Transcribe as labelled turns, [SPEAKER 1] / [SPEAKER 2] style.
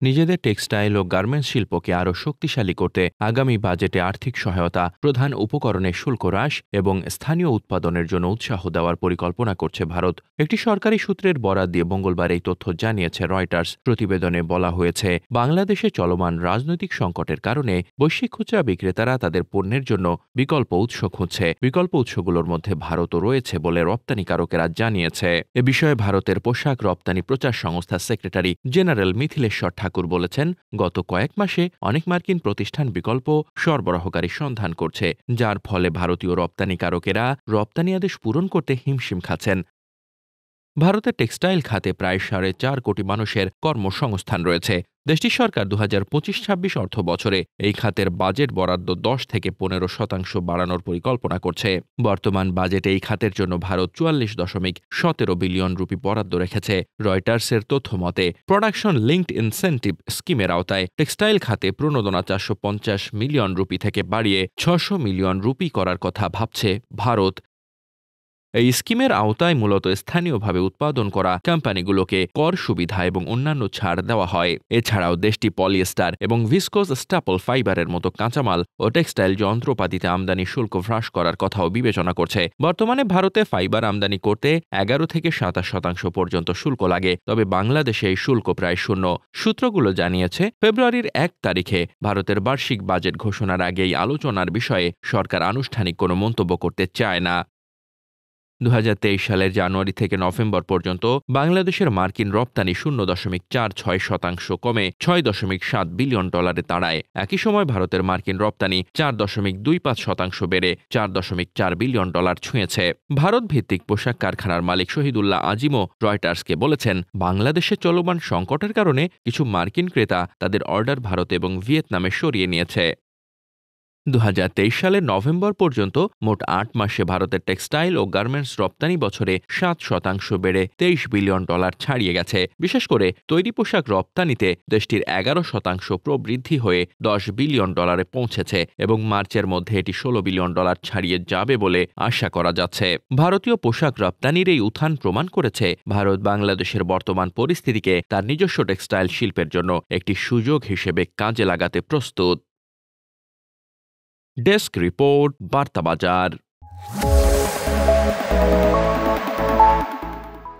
[SPEAKER 1] নিজেদের টেক্সটাইল ও গার্মেন্টস শিল্পকে আরও শক্তিশালী করতে আগামী বাজেটে আর্থিক সহায়তা, প্রধান উপকরণের শুল্ক হ্রাস এবং স্থানীয় উৎপাদনের জন্য উৎসাহ দেওয়ার পরিকল্পনা করছে ভারত। একটি সরকারি সূত্রের বরাত দিয়ে মঙ্গলবার এই তথ্য জানিয়েছে রয়টার্স। প্রতিবেদনে বলা হয়েছে, বাংলাদেশে চলমান রাজনৈতিক সংকটের কারণে বৈশ্বিক খুচরা বিক্রেতারা তাদের পণ্যের জন্য বিকল্প উৎস খুঁজছে। বিকল্প উৎসগুলোর মধ্যে ভারতও রয়েছে বলে রপ্তানিকারকেরা জানিয়েছে। এ বিষয়ে ভারতের পোশাক রপ্তানি প্রচার সংস্থার সেক্রেটারি জেনারেল মিথিলেশ্বর ঠাকুর বলেছেন, গত কয়েক মাসে অনেক মার্কিন প্রতিষ্ঠান বিকল্প সরবরাহকারী সন্ধান করছে, যার ফলে ভারতীয় রপ্তানিকারকেরা রপ্তানি আদেশ পূরণ করতে হিমশিম খাচ্ছেন। ভারতের টেক্সটাইল খাতে প্রায় 4.5 কোটি মানুষের কর্মসংস্থান রয়েছে। দেশটির সরকার 2025-26 অর্থ বছরে এই খাতের বাজেট বরাদ্দ 10 থেকে 15% বাড়ানোর পরিকল্পনা করছে। বর্তমান বাজেটে এই খাতের জন্য ভারত 44.17 বিলিয়ন রুপি বরাদ্দ রেখেছে। রয়টার্সের তথ্য মতে, প্রোডাকশন লিঙ্কড ইনসেন্টিভ স্কিমের আওতায় টেক্সটাইল খাতে প্রণোদনা 450 মিলিয়ন রুপি থেকে বাড়িয়ে 600 মিলিয়ন রুপি করার কথা ভাবছে ভারত। এই স্কিমের আওতায় মূলত স্থানীয়ভাবে উৎপাদন করা কোম্পানিগুলোকে কর সুবিধা এবং অন্যান্য ছাড় দেওয়া হয়। এছাড়াও দেশটি পলিয়েস্টার এবং ভিসকোজ স্ট্যাপল ফাইবারের মতো কাঁচামাল ও টেক্সটাইল যন্ত্রপাতিতে আমদানি শুল্ক হ্রাস করার কথাও বিবেচনা করছে। বর্তমানে ভারতে ফাইবার আমদানি করতে 11 থেকে 27% পর্যন্ত শুল্ক লাগে, তবে বাংলাদেশে এই শুল্ক প্রায় শূন্য। সূত্রগুলো জানিয়েছে, ফেব্রুয়ারির 1 তারিখে ভারতের বার্ষিক বাজেট ঘোষণার আগেই আলোচনার বিষয়ে সরকার আনুষ্ঠানিক কোনো মন্তব্য করতে চায় না। 2023 সালের জানুয়ারি থেকে নভেম্বর পর্যন্ত বাংলাদেশের মার্কিন রপ্তানি 0.46% কমে $6.7 বিলিয়ন দাঁড়ায়। একই সময় ভারতের মার্কিন রপ্তানি 4.25% বেড়ে $4.4 বিলিয়ন ছুঁয়েছে। ভারত ভিত্তিক পোশাক কারখানার মালিক শহীদুল্লাহ আজিমও রয়টার্সকে বলেছেন, বাংলাদেশে চলমান সংকটের কারণে কিছু মার্কিন ক্রেতা তাদের অর্ডার ভারত এবং ভিয়েতনামে সরিয়ে নিয়েছে। 2023 সালের নভেম্বর পর্যন্ত মোট 8 মাসে ভারতের টেক্সটাইল ও গার্মেন্টস রপ্তানি বছরে 7% বেড়ে $23 বিলিয়ন ছাড়িয়ে গেছে। বিশেষ করে তৈরি পোশাক রপ্তানিতে দেশটির 11% প্রবৃদ্ধি হয়ে $10 বিলিয়ন পৌঁছেছে এবং মার্চের মধ্যে এটি $16 বিলিয়ন ছাড়িয়ে যাবে বলে আশা করা যাচ্ছে। ভারতীয় পোশাক রপ্তানির এই উত্থান প্রমাণ করেছে, ভারত বাংলাদেশের বর্তমান পরিস্থিতিকে তার নিজস্ব টেক্সটাইল শিল্পের জন্য একটি সুযোগ হিসেবে কাজে লাগাতে প্রস্তুত। ডেস্ক রিপোর্ট, বার্তা বাজার।